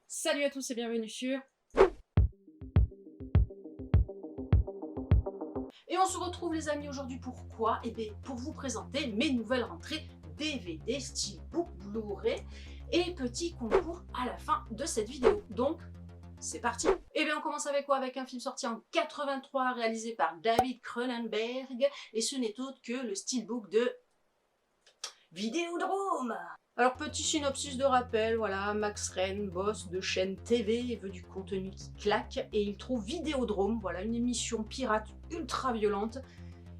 Salut à tous et bienvenue sur... Et on se retrouve les amis aujourd'hui pourquoi? Eh bien pour vous présenter mes nouvelles rentrées DVD, Steelbook, Blu-ray et petit concours à la fin de cette vidéo. Donc c'est parti. Et bien on commence avec quoi? Avec un film sorti en 83 réalisé par David Cronenberg et ce n'est autre que le Steelbook de Vidéodrome. Alors petit synopsis de rappel, voilà, Max Renn, boss de chaîne TV, veut du contenu qui claque et il trouve Vidéodrome, voilà, une émission pirate ultra violente.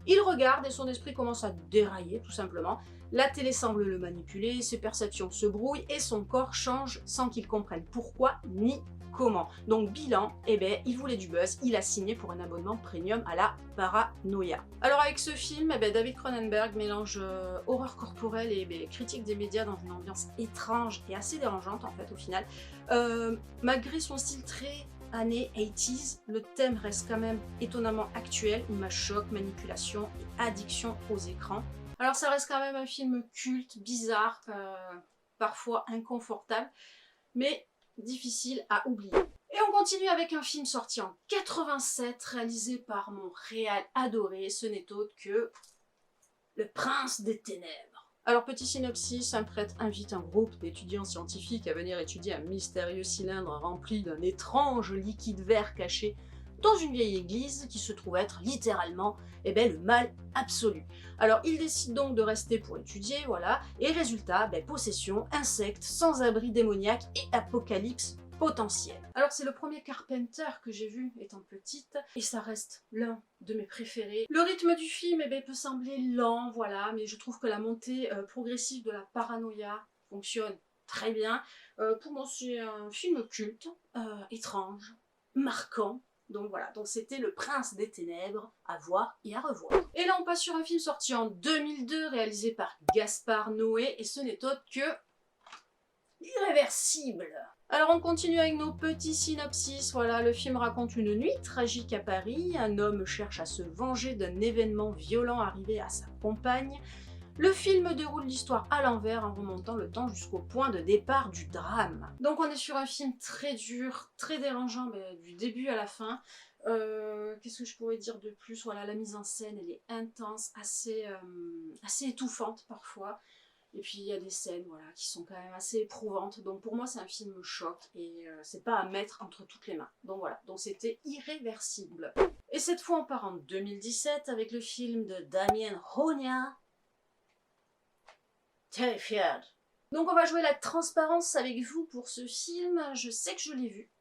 Il regarde et son esprit commence à dérailler tout simplement. La télé semble le manipuler, ses perceptions se brouillent et son corps change sans qu'il comprenne pourquoi ni comment. Donc bilan, eh ben, il voulait du buzz, il a signé pour un abonnement premium à la paranoïa. Alors avec ce film, eh ben, David Cronenberg mélange horreur corporelle et critique des médias dans une ambiance étrange et assez dérangeante en fait au final. Malgré son style très années 80s, le thème reste quand même étonnamment actuel, image choc, manipulation et addiction aux écrans. Alors ça reste quand même un film culte, bizarre, parfois inconfortable, mais difficile à oublier. Et on continue avec un film sorti en 87, réalisé par mon réal adoré, ce n'est autre que Le Prince des Ténèbres. Alors petit synopsis, un prêtre invite un groupe d'étudiants scientifiques à venir étudier un mystérieux cylindre rempli d'un étrange liquide vert caché dans une vieille église qui se trouve être littéralement le mal absolu. Alors ils décident donc de rester pour étudier, voilà, et résultat, possession, insectes, sans-abri démoniaque et apocalypse potentiel. Alors c'est le premier Carpenter que j'ai vu étant petite et ça reste l'un de mes préférés. Le rythme du film peut sembler lent, voilà, mais je trouve que la montée progressive de la paranoïa fonctionne très bien. Pour moi c'est un film culte, étrange, marquant. Donc voilà, donc c'était Le Prince des Ténèbres, à voir et à revoir. Et là on passe sur un film sorti en 2002, réalisé par Gaspard Noé, et ce n'est autre que Irréversible. Alors on continue avec nos petits synopsis. Voilà, le film raconte une nuit tragique à Paris. Un homme cherche à se venger d'un événement violent arrivé à sa compagne. Le film déroule l'histoire à l'envers en remontant le temps jusqu'au point de départ du drame. Donc on est sur un film très dur, très dérangeant, du début à la fin. Qu'est-ce que je pourrais dire de plus? Voilà, la mise en scène, elle est intense, assez étouffante parfois. Et puis il y a des scènes voilà, qui sont quand même assez éprouvantes. Donc pour moi c'est un film choc et c'est pas à mettre entre toutes les mains. Donc voilà, donc c'était Irréversible. Et cette fois on part en 2017 avec le film de Damien Chazelle, Terrified. Donc on va jouer la transparence avec vous pour ce film. Je sais que je l'ai vu.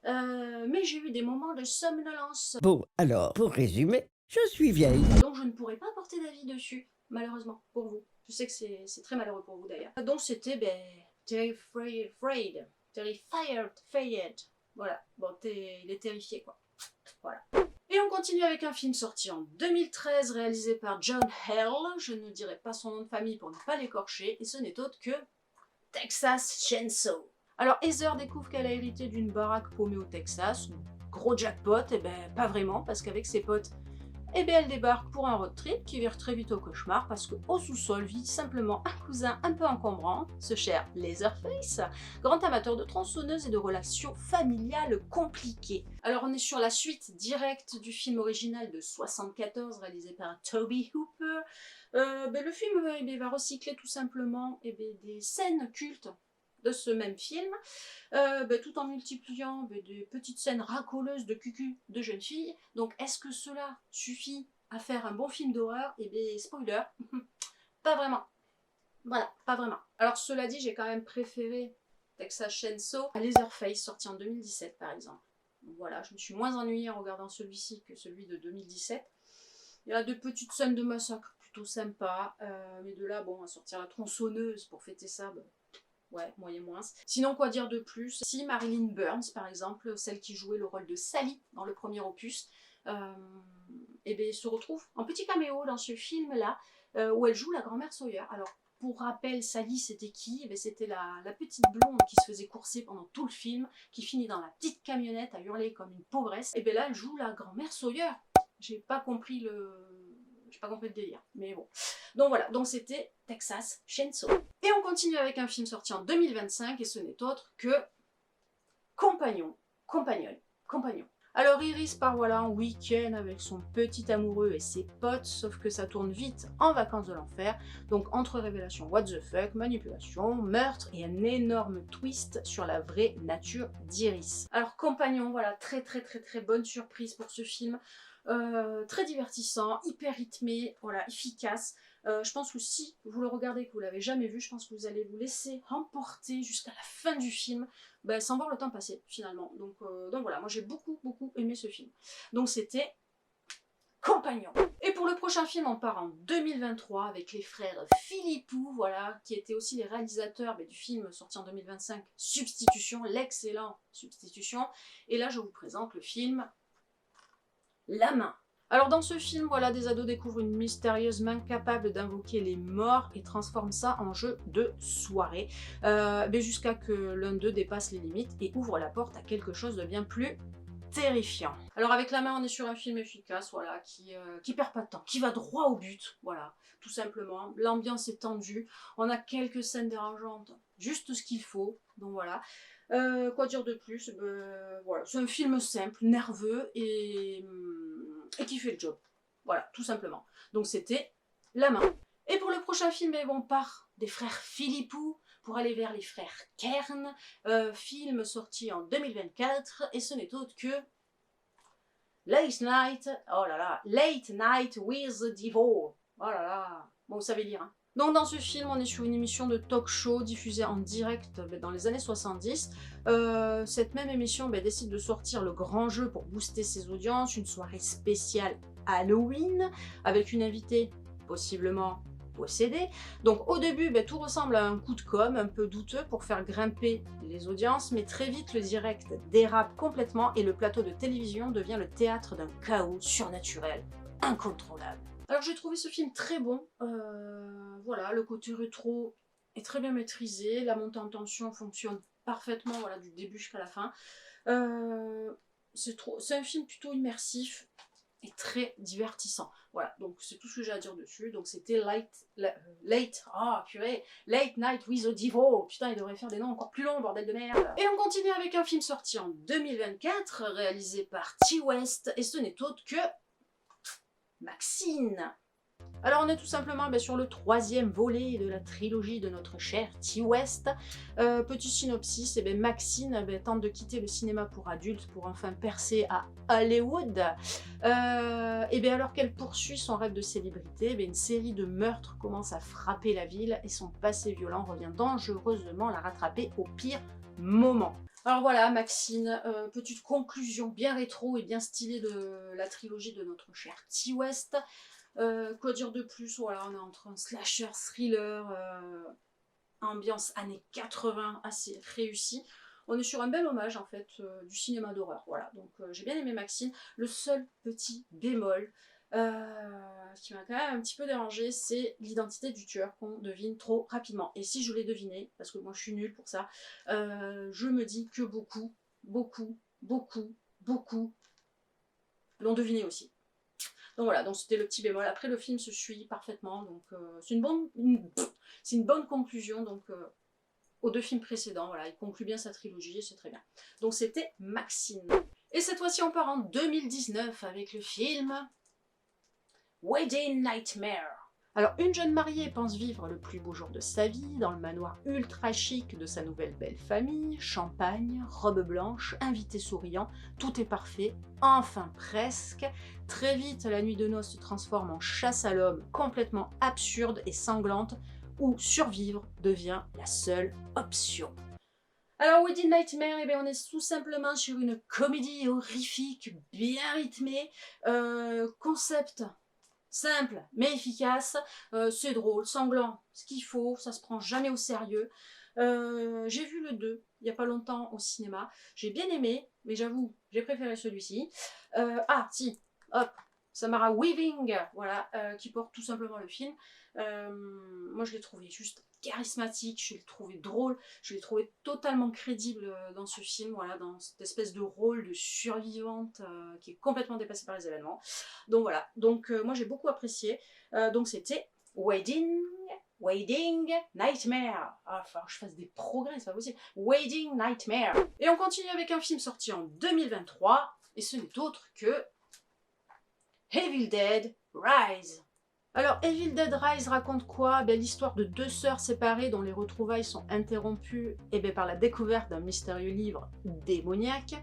Mais j'ai eu des moments de somnolence. Bon, alors, pour résumer, je suis vieille. Donc je ne pourrai pas porter d'avis dessus, malheureusement, pour vous. Je sais que c'est très malheureux pour vous d'ailleurs. Donc c'était Terrified. Voilà, bon, il est terrifié quoi. Voilà. Et on continue avec un film sorti en 2013, réalisé par John Hell. Je ne dirai pas son nom de famille pour ne pas l'écorcher, et ce n'est autre que Texas Chainsaw. Alors Heather découvre qu'elle a hérité d'une baraque paumée au Texas. Gros jackpot, pas vraiment, parce qu'avec ses potes, elle débarque pour un road trip qui vire très vite au cauchemar parce qu'au sous-sol vit simplement un cousin un peu encombrant, ce cher Leatherface, grand amateur de tronçonneuses et de relations familiales compliquées. Alors on est sur la suite directe du film original de 74 réalisé par Toby Hooper. Le film va recycler tout simplement des scènes cultes de ce même film, tout en multipliant des petites scènes racoleuses de cucu de jeunes filles. Donc est-ce que cela suffit à faire un bon film d'horreur? Spoiler, pas vraiment. Voilà, pas vraiment. Alors cela dit, j'ai quand même préféré Texas Chainsaw à Leatherface, sorti en 2017 par exemple. Donc voilà, je me suis moins ennuyée en regardant celui-ci que celui de 2017. Il y a de petites scènes de massacre plutôt sympas, mais de là, bon, à sortir la tronçonneuse pour fêter ça, ouais, moyen moins. Sinon, quoi dire de plus? Si Marilyn Burns, par exemple, celle qui jouait le rôle de Sally dans le premier opus, se retrouve en petit caméo dans ce film-là, où elle joue la grand-mère Sawyer. Alors, pour rappel, Sally, c'était qui? C'était la petite blonde qui se faisait courser pendant tout le film, qui finit dans la petite camionnette à hurler comme une pauvresse. Là, elle joue la grand-mère Sawyer. J'ai pas compris le délire, mais bon. Donc voilà, donc c'était Texas Chainsaw. Et on continue avec un film sorti en 2025 et ce n'est autre que Compagnon, Compagnon. Alors Iris part voilà en week-end avec son petit amoureux et ses potes, sauf que ça tourne vite en vacances de l'enfer, donc entre révélations what the fuck, manipulation, meurtre et un énorme twist sur la vraie nature d'Iris. Alors Compagnon, voilà, très bonne surprise pour ce film, très divertissant, hyper rythmé, voilà, efficace. Je pense que si vous le regardez et que vous l'avez jamais vu, je pense que vous allez vous laisser emporter jusqu'à la fin du film, sans voir le temps passer finalement. Donc voilà, moi j'ai beaucoup aimé ce film. Donc c'était Compagnon. Et pour le prochain film, on part en 2023 avec les frères Philippou, voilà, qui étaient aussi les réalisateurs du film sorti en 2025, Substitution, l'excellent Substitution. Et là je vous présente le film La Main. Alors dans ce film, voilà, des ados découvrent une mystérieuse main capable d'invoquer les morts et transforment ça en jeu de soirée, jusqu'à que l'un d'eux dépasse les limites et ouvre la porte à quelque chose de bien plus terrifiant. Alors avec La Main, on est sur un film efficace, voilà, qui perd pas de temps, qui va droit au but, voilà, tout simplement. L'ambiance est tendue, on a quelques scènes dérangeantes, juste ce qu'il faut, donc voilà. Quoi dire de plus, voilà, c'est un film simple, nerveux et qui fait le job. Voilà, tout simplement. Donc c'était La Main. Et pour le prochain film, on part des frères Philippou pour aller vers les frères Kern, film sorti en 2024, et ce n'est autre que Late Night, oh là là, Late Night with the Devil. Oh là là, bon vous savez lire, hein. Donc dans ce film, on est sur une émission de talk show diffusée en direct dans les années 70. Cette même émission décide de sortir le grand jeu pour booster ses audiences, une soirée spéciale Halloween, avec une invitée possiblement possédée. Donc au début, tout ressemble à un coup de com' un peu douteux pour faire grimper les audiences, mais très vite le direct dérape complètement et le plateau de télévision devient le théâtre d'un chaos surnaturel incontrôlable. Alors j'ai trouvé ce film très bon, voilà, le côté rétro est très bien maîtrisé, la montée en tension fonctionne parfaitement, voilà, du début jusqu'à la fin. C'est un film plutôt immersif et très divertissant. Voilà, donc c'est tout ce que j'ai à dire dessus. Donc c'était Late Night with the Devil. Putain, il devrait faire des noms encore plus longs, bordel de merde. Et on continue avec un film sorti en 2024, réalisé par Ti West, et ce n'est autre que Maxine. Alors on est tout simplement sur le troisième volet de la trilogie de notre cher Ti West. Petit synopsis, Maxine tente de quitter le cinéma pour adultes pour enfin percer à Hollywood. Alors qu'elle poursuit son rêve de célébrité, une série de meurtres commence à frapper la ville et son passé violent revient dangereusement la rattraper au pire moment. Alors voilà, Maxine, petite conclusion bien rétro et bien stylée de la trilogie de notre cher Ti West. Quoi dire de plus, voilà, on est entre un slasher, thriller, ambiance années 80 assez réussi. On est sur un bel hommage en fait du cinéma d'horreur, voilà, donc j'ai bien aimé Maxine. Le seul petit bémol qui m'a quand même un petit peu dérangé, c'est l'identité du tueur qu'on devine trop rapidement. Et si je l'ai deviné, parce que moi je suis nulle pour ça, je me dis que beaucoup l'ont deviné aussi. Donc voilà, donc c'était le petit bémol. Après le film se suit parfaitement, donc c'est une bonne conclusion donc aux deux films précédents. Voilà, il conclut bien sa trilogie et c'est très bien. Donc c'était Maxine. Et cette fois-ci on part en 2019 avec le film Wedding Nightmare. Alors une jeune mariée pense vivre le plus beau jour de sa vie dans le manoir ultra chic de sa nouvelle belle famille, champagne, robe blanche, invité souriant, tout est parfait, enfin presque. Très vite, la nuit de noces se transforme en chasse à l'homme complètement absurde et sanglante, où survivre devient la seule option. Alors Wedding Nightmare, on est tout simplement sur une comédie horrifique, bien rythmée, concept simple mais efficace, c'est drôle, sanglant, ce qu'il faut, ça se prend jamais au sérieux. J'ai vu le 2 il n'y a pas longtemps au cinéma, j'ai bien aimé, mais j'avoue, j'ai préféré celui-ci. Hop, Samara Weaving, voilà, qui porte tout simplement le film. Moi je l'ai trouvé juste charismatique, je l'ai trouvé drôle, je l'ai trouvé totalement crédible dans ce film, voilà, dans cette espèce de rôle de survivante qui est complètement dépassée par les événements. Donc voilà, donc moi j'ai beaucoup apprécié, donc c'était Wedding Nightmare. Ah, enfin, je fasse des progrès, c'est pas possible. Wedding Nightmare. Et on continue avec un film sorti en 2023, et ce n'est autre que Evil Dead Rise. Alors, Evil Dead Rise raconte quoi? L'histoire de deux sœurs séparées dont les retrouvailles sont interrompues par la découverte d'un mystérieux livre démoniaque.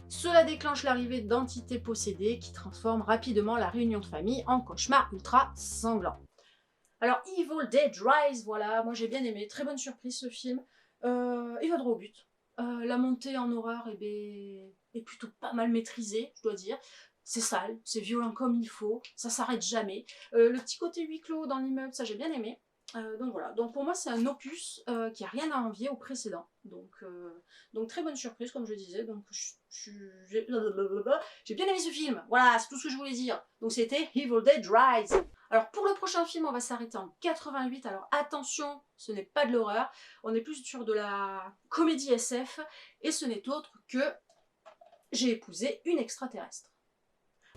Cela déclenche l'arrivée d'entités possédées qui transforment rapidement la réunion de famille en cauchemar ultra sanglant. Alors, Evil Dead Rise, voilà, moi j'ai bien aimé, très bonne surprise ce film. Il va droit au but. La montée en horreur est plutôt pas mal maîtrisée, je dois dire. C'est sale, c'est violent comme il faut, ça s'arrête jamais. Le petit côté huis clos dans l'immeuble, ça j'ai bien aimé. Donc voilà, donc pour moi c'est un opus qui a rien à envier au précédent. Donc très bonne surprise comme je disais. Donc j'ai bien aimé ce film. Voilà, c'est tout ce que je voulais dire. Donc c'était Evil Dead Rise. Alors pour le prochain film, on va s'arrêter en 88. Alors attention, ce n'est pas de l'horreur. On est plus sur de la comédie SF. Et ce n'est autre que J'ai épousé une extraterrestre.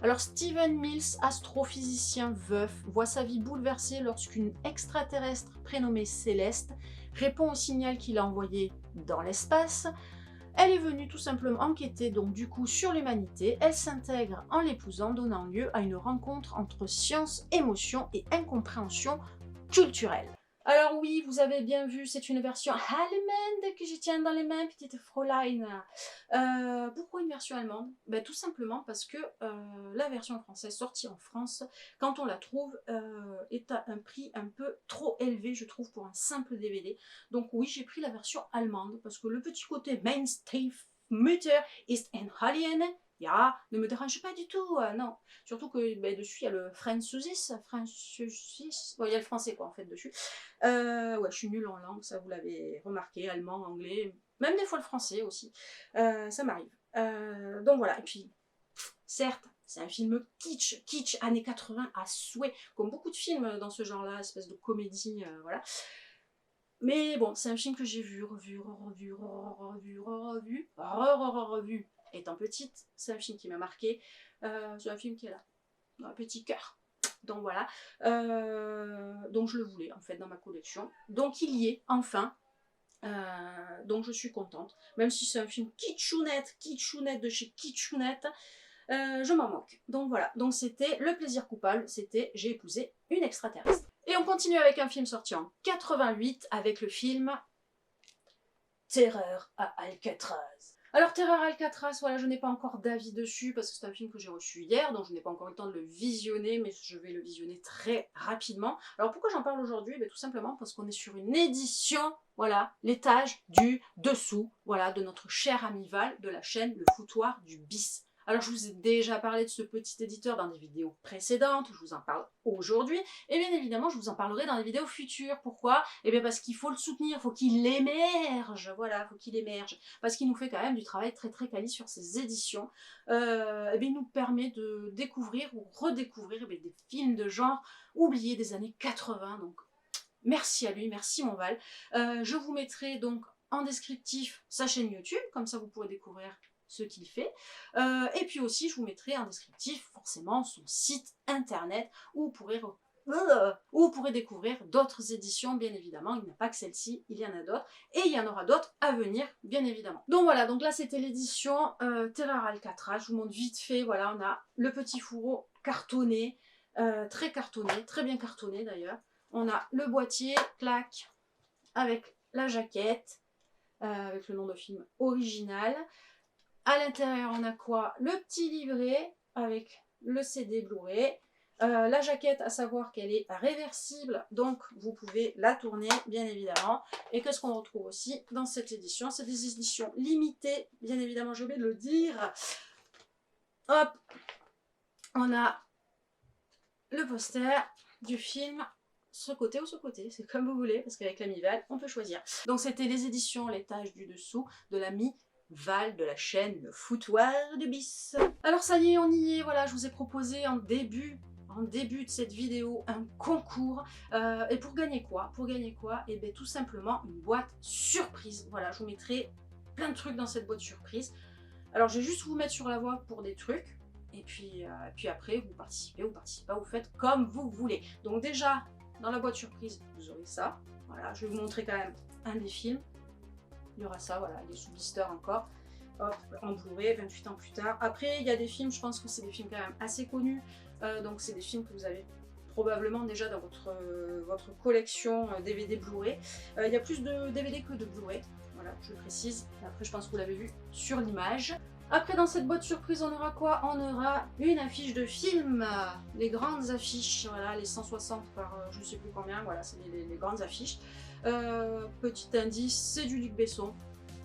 Alors Steven Mills, astrophysicien veuf, voit sa vie bouleversée lorsqu'une extraterrestre prénommée Céleste répond au signal qu'il a envoyé dans l'espace. Elle est venue tout simplement enquêter donc du coup sur l'humanité. Elle s'intègre en l'épousant, donnant lieu à une rencontre entre science, émotion et incompréhension culturelle. Alors oui, vous avez bien vu, c'est une version allemande que je tiens dans les mains, petite Fräulein. Pourquoi une version allemande? Tout simplement parce que la version française sortie en France, quand on la trouve, est à un prix un peu trop élevé, je trouve, pour un simple DVD. Donc oui, j'ai pris la version allemande, parce que le petit côté Mein Stiefmutter ist ein Alien, ne me dérange pas du tout, non. Surtout que dessus, il y a le französisch, il y a le français quoi en fait dessus. Ouais, je suis nulle en langue, ça vous l'avez remarqué, allemand, anglais, même des fois le français aussi, ça m'arrive. Donc voilà, et puis, certes, c'est un film kitsch, années 80 à souhait, comme beaucoup de films dans ce genre-là, espèce de comédie, voilà. Mais bon, c'est un film que j'ai vu, revu, étant petite, c'est un film qui m'a marqué, c'est un film qui est là, dans un petit cœur. Donc voilà, donc je le voulais en fait dans ma collection. Donc il y est, enfin. Donc je suis contente. Même si c'est un film kitchounette de chez kitchounette, je m'en moque. Donc voilà, donc c'était le plaisir coupable, c'était J'ai épousé une extraterrestre. Et on continue avec un film sorti en 88 avec le film Terreur à Alcatraz. Alors Terreur à Alcatraz, voilà, je n'ai pas encore d'avis dessus parce que c'est un film que j'ai reçu hier, donc je n'ai pas encore eu le temps de le visionner, mais je vais le visionner très rapidement. Alors pourquoi j'en parle aujourd'hui? Tout simplement parce qu'on est sur une édition, voilà, l'étage du dessous, voilà, de notre cher ami Val de la chaîne Le Foutoir du Bis. Alors je vous ai déjà parlé de ce petit éditeur dans des vidéos précédentes, je vous en parle aujourd'hui, et bien évidemment je vous en parlerai dans les vidéos futures. Pourquoi? Parce qu'il faut le soutenir, il faut qu'il émerge, voilà, il faut qu'il émerge, parce qu'il nous fait quand même du travail très très quali sur ses éditions. Il nous permet de découvrir ou redécouvrir des films de genre oubliés des années 80, donc merci à lui, merci mon Val. Je vous mettrai donc en descriptif sa chaîne YouTube, comme ça vous pourrez découvrir ce qu'il fait, et puis aussi je vous mettrai en descriptif forcément son site internet où vous pourrez découvrir d'autres éditions, bien évidemment. Il n'y a pas que celle-ci, il y en a d'autres, et il y en aura d'autres à venir, bien évidemment. Donc voilà, donc là c'était l'édition Terreur à Alcatraz. Je vous montre vite fait, voilà, on a le petit fourreau cartonné, très bien cartonné d'ailleurs. On a le boîtier, clac, avec la jaquette, avec le nom de film original. À l'intérieur, on a quoi? Le petit livret avec le CD Blu-ray. La jaquette, à savoir qu'elle est réversible, donc vous pouvez la tourner, bien évidemment. Et qu'est-ce qu'on retrouve aussi dans cette édition? C'est des éditions limitées, bien évidemment, j'ai oublié de le dire. Hop, on a le poster du film, ce côté ou ce côté, c'est comme vous voulez, parce qu'avec l'ami Val, on peut choisir. Donc c'était les éditions L'étage du dessous de l'ami Val de la chaîne Le Foutoir du Bis. Alors ça y est, on y est, voilà, je vous ai proposé en début de cette vidéo un concours. Et pour gagner quoi? Tout simplement une boîte surprise. Voilà, je vous mettrai plein de trucs dans cette boîte surprise. Alors je vais juste vous mettre sur la voie pour des trucs. Et puis après, vous participez ou pas, vous faites comme vous voulez. Donc déjà, Dans la boîte surprise, vous aurez ça. Voilà, je vais vous montrer quand même un des films. Il y aura ça, voilà, il est sous blister encore. Hop, en Blu-ray, 28 ans plus tard. Après, il y a des films, je pense que c'est des films quand même assez connus. Donc c'est des films que vous avez probablement déjà dans votre collection DVD Blu-ray. Il y a plus de DVD que de Blu-ray, voilà, je le précise. Après, je pense que vous l'avez vu sur l'image. Après, dans cette boîte surprise, on aura quoi? On aura une affiche de film, les grandes affiches, voilà, les 160 par je ne sais plus combien, voilà, c'est les grandes affiches. Petit indice, c'est du Luc Besson,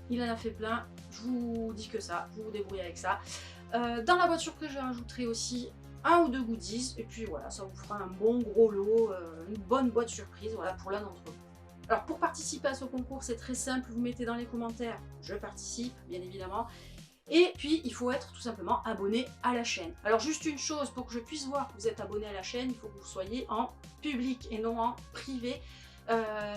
il en a fait plein, je vous dis que ça, vous vous débrouillez avec ça. Dans la boîte surprise, je rajouterai aussi un ou deux goodies, et puis voilà, ça vous fera un bon gros lot, une bonne boîte surprise, voilà, pour l'un d'entre vous. Alors pour participer à ce concours, c'est très simple, vous mettez dans les commentaires « Je participe », bien évidemment. Et puis, il faut être tout simplement abonné à la chaîne. Alors juste une chose, pour que je puisse voir que vous êtes abonné à la chaîne, il faut que vous soyez en public et non en privé.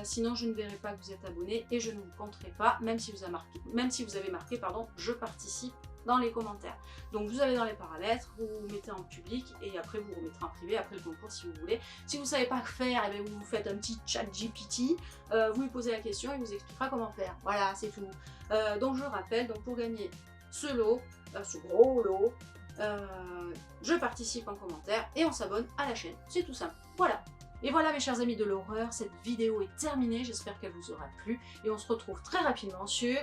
Sinon, je ne verrai pas que vous êtes abonné et je ne vous compterai pas, même si vous avez marqué, pardon, « Je participe » dans les commentaires. Donc vous allez dans les paramètres, vous vous mettez en public et après vous remettrez en privé après le concours si vous voulez. Si vous ne savez pas faire, eh bien, vous faites un petit chat GPT, vous lui posez la question et il vous expliquera comment faire. Voilà, c'est tout. Donc je rappelle, donc pour gagner ce lot, ce gros lot, je participe en commentaire et on s'abonne à la chaîne. C'est tout simple. Voilà. Et voilà mes chers amis de l'horreur, cette vidéo est terminée, j'espère qu'elle vous aura plu et on se retrouve très rapidement sur